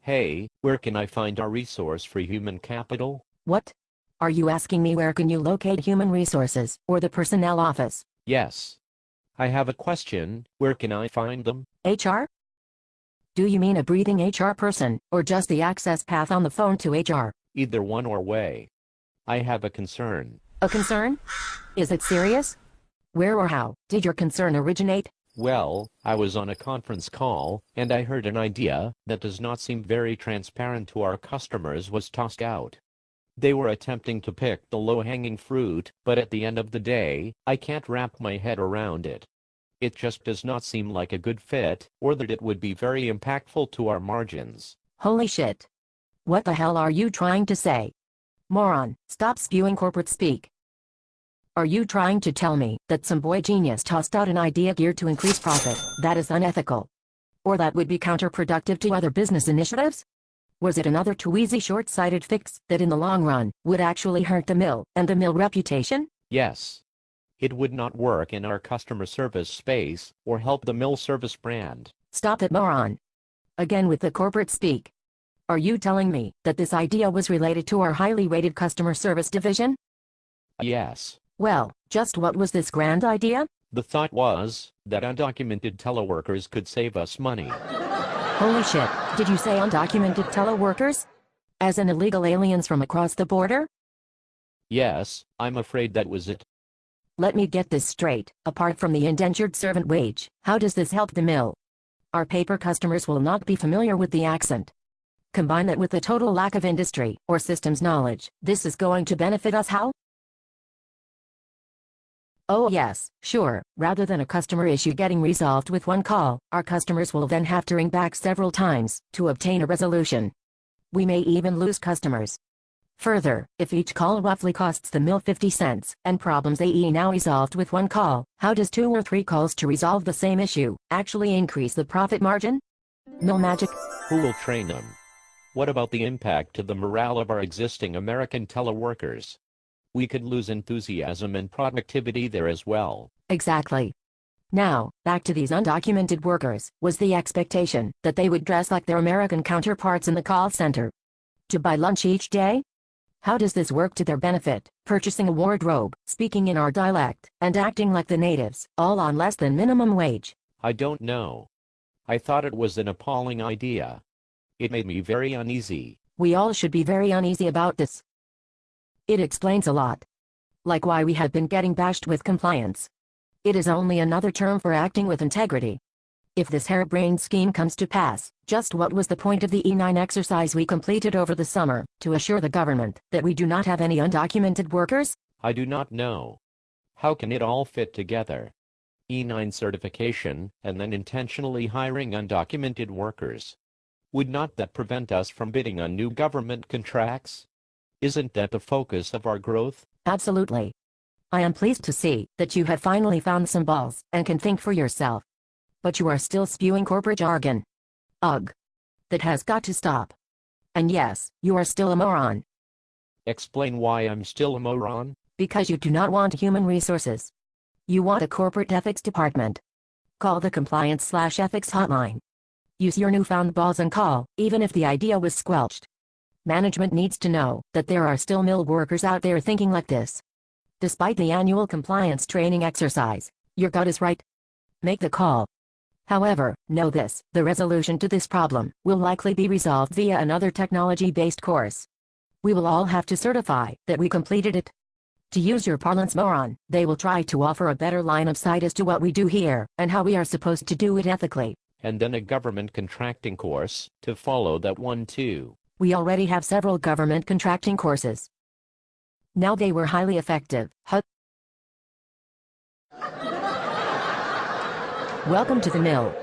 Hey, where can I find a resource for human capital? What? Are you asking me where can you locate human resources, or the personnel office? Yes. I have a question. Where can I find them? HR? Do you mean a breathing HR person, or just the access path on the phone to HR? Either one or way. I have a concern. A concern? Is it serious? Where or how did your concern originate? Well, I was on a conference call, and I heard an idea that does not seem very transparent to our customers was tossed out. They were attempting to pick the low-hanging fruit, but at the end of the day, I can't wrap my head around it. It just does not seem like a good fit, or that it would be very impactful to our margins. Holy shit. What the hell are you trying to say? Moron, stop spewing corporate speak. Are you trying to tell me that some boy genius tossed out an idea geared to increase profit that is unethical? Or that would be counterproductive to other business initiatives? Was it another too easy short-sighted fix that in the long run would actually hurt the mill and the mill reputation? Yes. It would not work in our customer service space or help the mill service brand. Stop it, moron. Again with the corporate speak. Are you telling me that this idea was related to our highly rated customer service division? Yes. Well, just what was this grand idea? The thought was that undocumented teleworkers could save us money. Holy shit, did you say undocumented teleworkers? As in illegal aliens from across the border? Yes, I'm afraid that was it. Let me get this straight. Apart from the indentured servant wage, how does this help the mill? Our paper customers will not be familiar with the accent. Combine that with the total lack of industry or systems knowledge. This is going to benefit us how? Oh yes, sure. Rather than a customer issue getting resolved with one call, our customers will then have to ring back several times to obtain a resolution. We may even lose customers. Further, if each call roughly costs the mill 50 cents, and problems AE now resolved with one call, how does 2 or 3 calls to resolve the same issue actually increase the profit margin? Mill magic? Who will train them? What about the impact to the morale of our existing American teleworkers? We could lose enthusiasm and productivity there as well. Exactly. Now, back to these undocumented workers. Was the expectation that they would dress like their American counterparts in the call center to buy lunch each day? How does this work to their benefit? Purchasing a wardrobe, speaking in our dialect, and acting like the natives, all on less than minimum wage. I don't know. I thought it was an appalling idea. It made me very uneasy. We all should be very uneasy about this. It explains a lot. Like why we have been getting bashed with compliance. It is only another term for acting with integrity. If this harebrained scheme comes to pass, just what was the point of the E9 exercise we completed over the summer, to assure the government that we do not have any undocumented workers? I do not know. How can it all fit together? E9 certification, and then intentionally hiring undocumented workers. Would not that prevent us from bidding on new government contracts? Isn't that the focus of our growth? Absolutely. I am pleased to see that you have finally found some balls and can think for yourself. But you are still spewing corporate jargon. Ugh. That has got to stop. And yes, you are still a moron. Explain why I'm still a moron? Because you do not want human resources. You want a corporate ethics department. Call the compliance/ethics hotline. Use your newfound balls and call, even if the idea was squelched. Management needs to know that there are still mill workers out there thinking like this. Despite the annual compliance training exercise, your gut is right. Make the call. However, know this, the resolution to this problem will likely be resolved via another technology-based course. We will all have to certify that we completed it. To use your parlance, moron, they will try to offer a better line of sight as to what we do here, and how we are supposed to do it ethically. And then a government contracting course to follow that one too. We already have several government contracting courses. Now they were highly effective. Welcome to the mill.